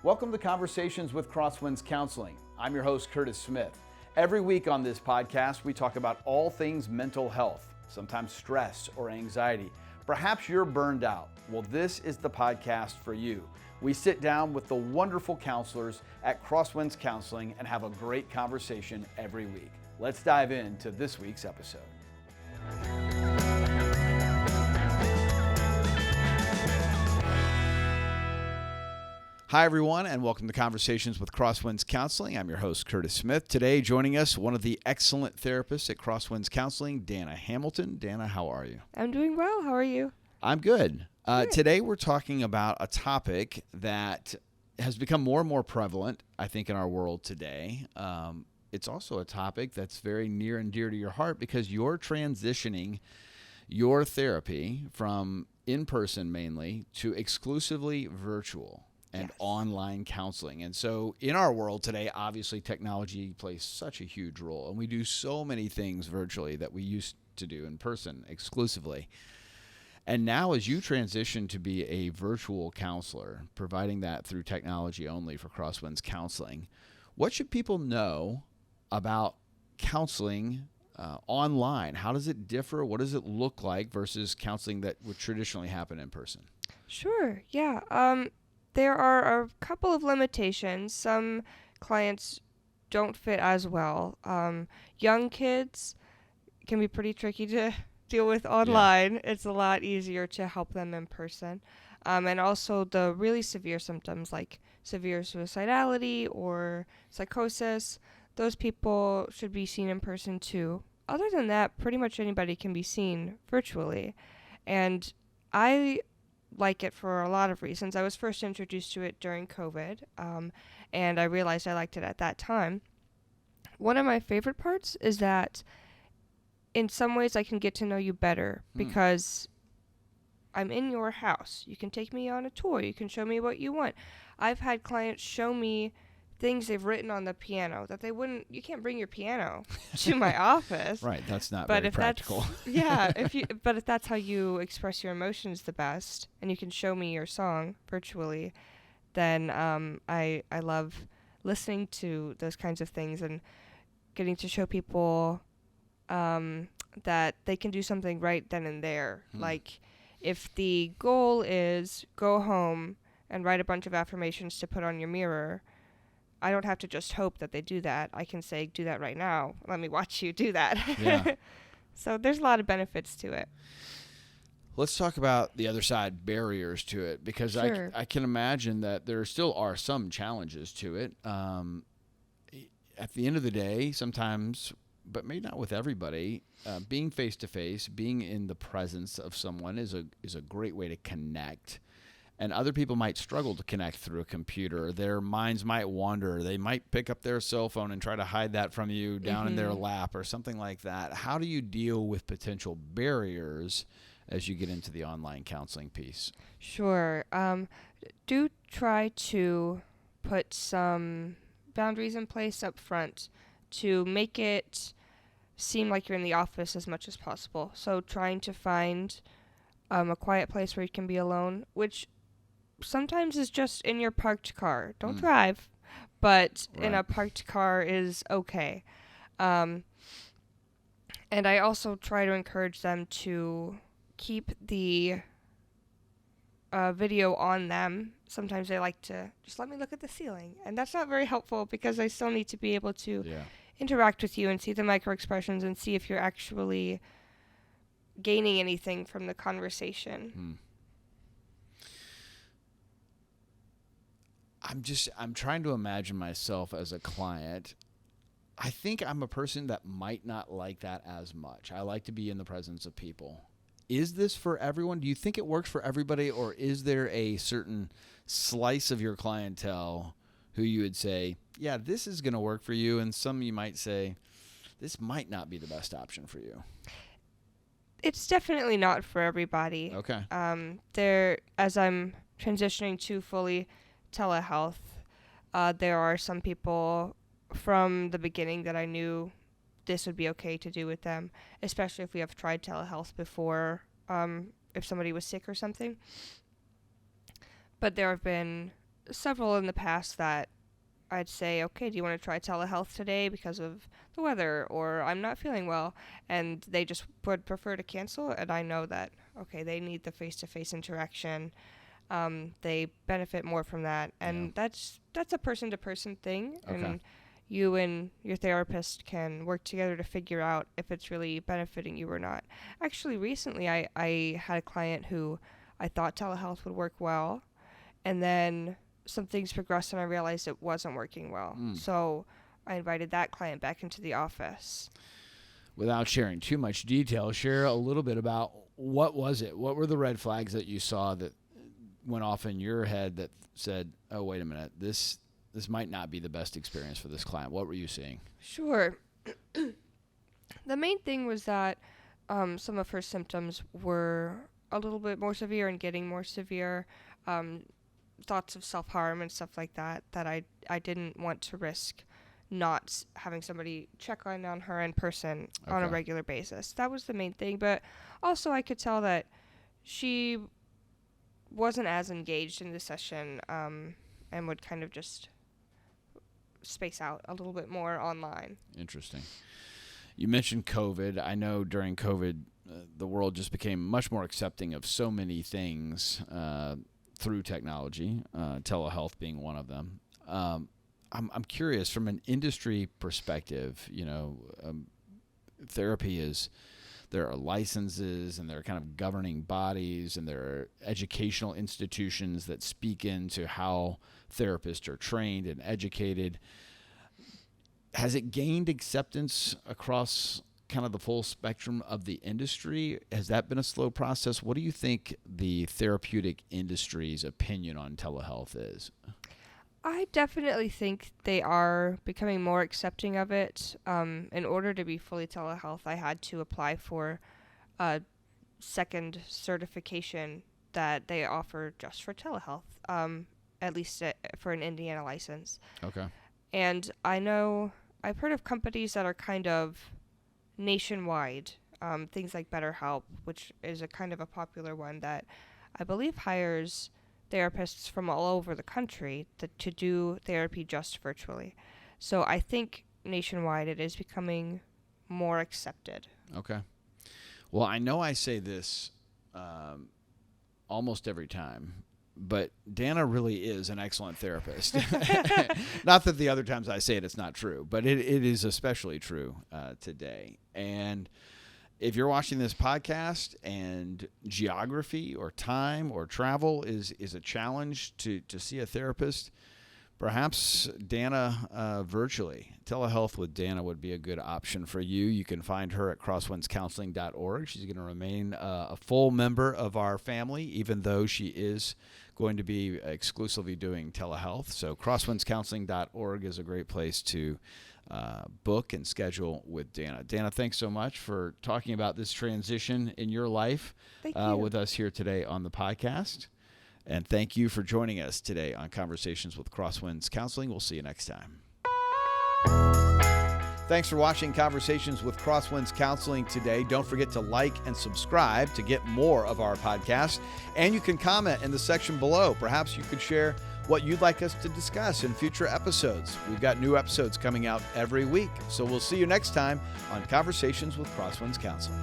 Welcome to Conversations with Crosswinds Counseling. I'm your host, Curtis Smith. Every week on this podcast, we talk about all things mental health, sometimes stress or anxiety. Perhaps you're burned out. Well, this is the podcast for you. We sit down with the wonderful counselors at Crosswinds Counseling and have a great conversation every week. Let's dive into this week's episode. Hi, everyone, and welcome to Conversations with Crosswinds Counseling. I'm your host, Curtis Smith. Today, joining us, one of the excellent therapists at Crosswinds Counseling, Danna Hamilton. Danna, how are you? I'm doing well. How are you? I'm good. Today, we're talking about a topic that has become more and more prevalent, I think, in our world today. It's also a topic that's very near and dear to your heart because you're transitioning your therapy from in-person mainly to exclusively virtual and online counseling. And so in our world today, obviously technology plays such a huge role, and we do so many things virtually that we used to do in person exclusively. And now as you transition to be a virtual counselor, providing that through technology only for Crosswinds Counseling, what should people know about counseling online? How does it differ? What does it look like versus counseling that would traditionally happen in person? Sure, yeah. There are a couple of limitations. Some clients don't fit as well. Young kids can be pretty tricky to deal with online. Yeah. It's a lot easier to help them in person. And also the really severe symptoms like severe suicidality or psychosis, those people should be seen in person too. Other than that, pretty much anybody can be seen virtually. And I like it for a lot of reasons. I was first introduced to it during COVID, and I realized I liked it at that time. One of my favorite parts is that in some ways I can get to know you better because I'm in your house. You can take me on a tour. You can show me what you want. I've had clients show me things they've written on the piano that you can't bring your piano to my office. Right, that's not very practical. But if that's how you express your emotions the best, and you can show me your song virtually, then I love listening to those kinds of things and getting to show people that they can do something right then and there. Like if the goal is go home and write a bunch of affirmations to put on your mirror, I don't have to just hope that they do that. I can say, do that right now. Let me watch you do that. Yeah. So there's a lot of benefits to it. Let's talk about the other side, barriers to it, because sure. I can imagine that there still are some challenges to it. At the end of the day, sometimes, but maybe not with everybody, being face-to-face, being in the presence of someone is a great way to connect. And other people might struggle to connect through a computer. Their minds might wander. They might pick up their cell phone and try to hide that from you down in their lap or something like that. How do you deal with potential barriers as you get into the online counseling piece? Sure. Do try to put some boundaries in place up front to make it seem like you're in the office as much as possible. So trying to find a quiet place where you can be alone, which sometimes is just in your parked car. Don't drive, but right. In a parked car is okay. And I also try to encourage them to keep the video on them. Sometimes they like to just let me look at the ceiling, and that's not very helpful because I still need to be able to interact with you and see the micro expressions and see if you're actually gaining anything from the conversation. I'm trying to imagine myself as a client. I think I'm a person that might not like that as much. I like to be in the presence of people. Is this for everyone? Do you think it works for everybody, or is there a certain slice of your clientele who you would say, yeah, this is going to work for you, and some you might say, this might not be the best option for you? It's definitely not for everybody. Okay. As I'm transitioning to fully telehealth, there are some people from the beginning that I knew this would be okay to do with them, especially if we have tried telehealth before, if somebody was sick or something. But there have been several in the past that I'd say, okay, do you want to try telehealth today because of the weather, or I'm not feeling well, and they just would prefer to cancel, and I know that, okay, they need the face-to-face interaction. They benefit more from that, and that's a person-to-person thing, and you and your therapist can work together to figure out if it's really benefiting you or not. Actually, recently I had a client who I thought telehealth would work well, and then some things progressed and I realized it wasn't working well. So I invited that client back into the office. Without sharing too much detail, share a little bit about what was it? What were the red flags that you saw that went off in your head that said, oh, wait a minute, this might not be the best experience for this client? What were you seeing? Sure. The main thing was that some of her symptoms were a little bit more severe and getting more severe. Thoughts of self-harm and stuff like that I didn't want to risk not having somebody check on her in person on a regular basis. That was the main thing. But also I could tell that she wasn't as engaged in the session and would kind of just space out a little bit more online. Interesting. You mentioned COVID. I know during COVID, the world just became much more accepting of so many things through technology, telehealth being one of them. I'm curious from an industry perspective, therapy there are licenses and there are kind of governing bodies and there are educational institutions that speak into how therapists are trained and educated. Has it gained acceptance across kind of the full spectrum of the industry? Has that been a slow process? What do you think the therapeutic industry's opinion on telehealth is? I definitely think they are becoming more accepting of it. In order to be fully telehealth, I had to apply for a second certification that they offer just for telehealth, at least for an Indiana license. Okay. And I've heard of companies that are kind of nationwide, things like BetterHelp, which is a kind of a popular one that I believe hires therapists from all over the country to do therapy just virtually. So I think nationwide it is becoming more accepted. Okay. Well, I know I say this almost every time, but Danna really is an excellent therapist. Not that the other times I say it's not true, but it is especially true today. And if you're watching this podcast and geography or time or travel is a challenge to see a therapist, perhaps Danna virtually. Telehealth with Danna would be a good option for you. You can find her at crosswindscounseling.org. She's going to remain a full member of our family, even though she is going to be exclusively doing telehealth. So crosswindscounseling.org is a great place to book and schedule with Danna. Danna, thanks so much for talking about this transition in your life with us here today on the podcast. And thank you for joining us today on Conversations with Crosswinds Counseling. We'll see you next time. Thanks for watching Conversations with Crosswinds Counseling today. Don't forget to like and subscribe to get more of our podcast. And you can comment in the section below. Perhaps you could share what you'd like us to discuss in future episodes. We've got new episodes coming out every week. So we'll see you next time on Conversations with Crosswinds Counseling.